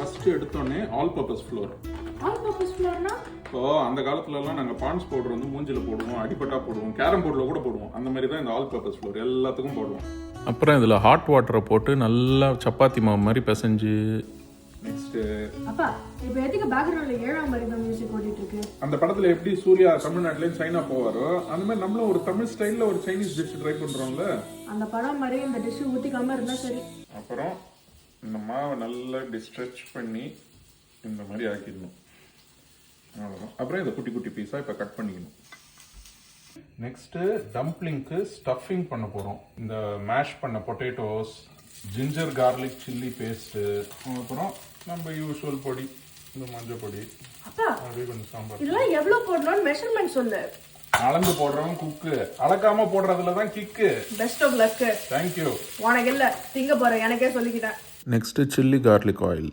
First எடுத்தோடனே all purpose flour. All purpose ஃப்ளோர்னா இப்போ அந்த காலத்துலலாம் நாங்கள் பான்ஸ் பவுடர் வந்து மூஞ்சில் போடுவோம், அடிப்பட்டா போடுவோம், கேரம் போர்டில் கூட போடுவோம். அந்த மாதிரி தான் இந்த ஆல் பர்பஸ் ஃப்ளோர் எல்லாத்துக்கும் போடுவோம். அப்புறம் இதில் ஹாட் வாட்டரை போட்டு நல்லா சப்பாத்தி மாவு மாதிரி பிசைஞ்சு நெக்ஸ்ட்டு அப்பா இப்போ எதுக்கு பேக்ரவுண்ட்ல 7ஆம் அறிவு மியூசிக் ஓடிட்டு இருக்கு? அந்த படத்தில் எப்படி சூர்யா தமிழ்நாட்டிலேருந்து சைனா போவாரோ அந்த மாதிரி நம்மளும் ஒரு தமிழ் ஸ்டைலில் ஒரு சைனீஸ் டிஷ் ட்ரை பண்ணுறோம்ல. அந்த படம் மாதிரி இந்த டிஷ் ஊற்றிக்காம இருந்தா சரி. அப்புறம் இந்த மாவை நல்லா ஸ்ட்ரெச் பண்ணி இந்த மாதிரி ஆக்கிடணும். அவ்வளோதான். அப்புறம் இதை குட்டி குட்டி பீஸாக இப்போ கட் பண்ணிக்கணும். நெக்ஸ்ட்டு டம்ப்ளிங்க்கு ஸ்டஃபிங் பண்ண போகிறோம். இந்த மேஷ் பண்ண potatoes, ginger garlic chilli paste, அப்புறம் நம்ம யூஸ்வல் பொடி, இந்த மஞ்சள் பொடி, அப்பா அப்படியே கொஞ்சம் சாம்பார். இதெல்லாம் எவ்வளவு போடணும்னு மெஷர்மெண்ட் சொல்லு. அளந்து போடுறவன் குக்கு, அளக்காம போடுறதுல தான் kick. Best of luck. Thank you. உனக்கு இல்ல திங்க போறேன், எனக்கே சொல்லிக்கிட்டேன். Next chilli garlic oil.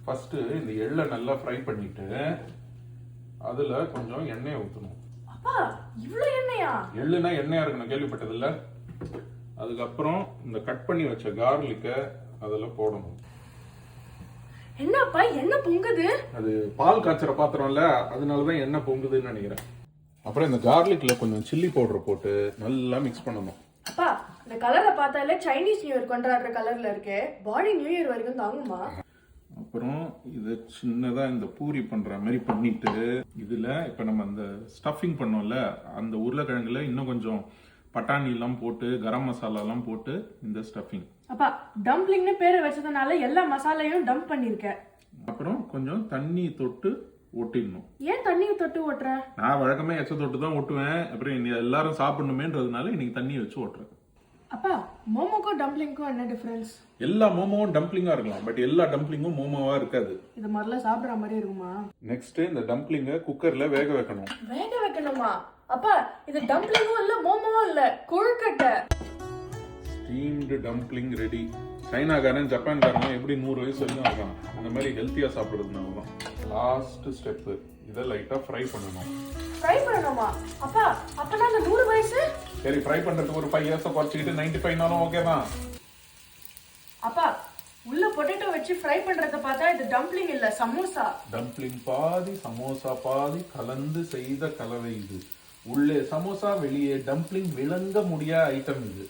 First இந்த எள்ளை நல்லா ஃப்ரை பண்ணிட்டு அதில் கொஞ்சம் எண்ணெயை ஊற்றணும். அப்பா இவ்ளோ எண்ணெயா? எள்ளுனா எண்ணெயா இருக்கணும், கேள்விப்பட்டதில்ல. அதுக்கப்புறம் இந்த கட் பண்ணி வச்ச கார்லிக்கை அதில் போடணும். என்னப்பா என்ன பொங்குது? அது பால் காய்ச்சற பாத்திரம்ல, அதனால தான் எண்ணெய் பொங்குதுன்னு நினைக்கிறேன். அப்புறம் இந்த கார்லிக்ல கொஞ்சம் சில்லி பவுடர் போட்டு நல்லா மிக்ஸ் பண்ணணும். அப்பா இந்த கலரை பார்த்தாலே சைனீஸ் நியூ இயர் கொண்டாடுற கலர்ல இருக்கு. பாடி நியூ இயர் வரைக்கும் தாங்குமா? அப்புறம் இது சின்னதா இந்த பூரி பண்ற மாதிரி பண்ணிட்டு இதுல இப்ப நம்ம அந்த ஸ்டஃபிங் பண்ணோம்ல, அந்த உருளைக்கிழங்குல இன்னும் கொஞ்சம் பட்டாணி எல்லாம் போட்டு கரம் மசாலா எல்லாம் போட்டு இந்த ஸ்டஃபிங். அப்பா டம்ப்ளிங்னு பேரை வச்சதுனால எல்லா மசாலையும் டம்ப் பண்ணிருக்க. அப்புறம் கொஞ்சம் தண்ணி தொட்டு ஒட்டிடணும். ஏன் தண்ணியை தொட்டு ஓட்டுற? நான் வழக்கமே எச்ச தொட்டு தான் ஒட்டுவேன். அப்புறம் இன்னைக்கு எல்லாரும் சாப்பிடணுமேன்றதுனால இன்னைக்கு தண்ணி வச்சு ஓட்டுறேன். அப்பா மோமோக்கும் டம்ப்ளிங்க்கும் என்ன டிஃபரன்ஸ்? எல்லா மோமோவும் டம்ப்ளிங்கா இருக்கலாம், பட் எல்லா டம்ப்ளிங்கும் மோமோவா இருக்காது. இது மாதிரிலாம் சாப்பிடுற மாதிரி இருக்குமா? நெக்ஸ்ட் இந்த டம்ப்ளிங்கை குக்கர்ல வேக வைக்கணும். வேக வைக்கணுமா? அப்பா இது டம்ப்ளிங்கும் இல்ல மோமோவும் இல்ல, கொழுக்கட்டை. Steamed dumpling ready. சைனாக்காரன் ஜப்பான்காரன் எப்படி 100 வயசு வரைக்கும் இருக்கான். அந்த மாதிரி ஹெல்த்தியா சாப்பிடுறதுனால தான். லாஸ்ட் ஸ்டெப், இதை லைட்டா ஃப்ரை பண்ணணும். ஃப்ரை பண்ணணுமா? அப்பா அப்பனா அந்த 100 வயசு? சரி, ஃப்ரை பண்றதுக்கு ஒரு 5 இயர்ஸ் குறைச்சிக்கிட்டு 95 ஓகே தான். அப்பா உள்ள பொட்டேட்டோ வச்சு ஃப்ரை பண்றத பார்த்தா இது டம்ப்ளிங் இல்ல சமோசா. டம்ப்ளிங் பாதி சமோசா பாதி கலந்து செய்த கலவை இது. உள்ளே சமோசா வெளியே டம்ப்ளிங், விளங்க முடியாத ஐட்டம் இது.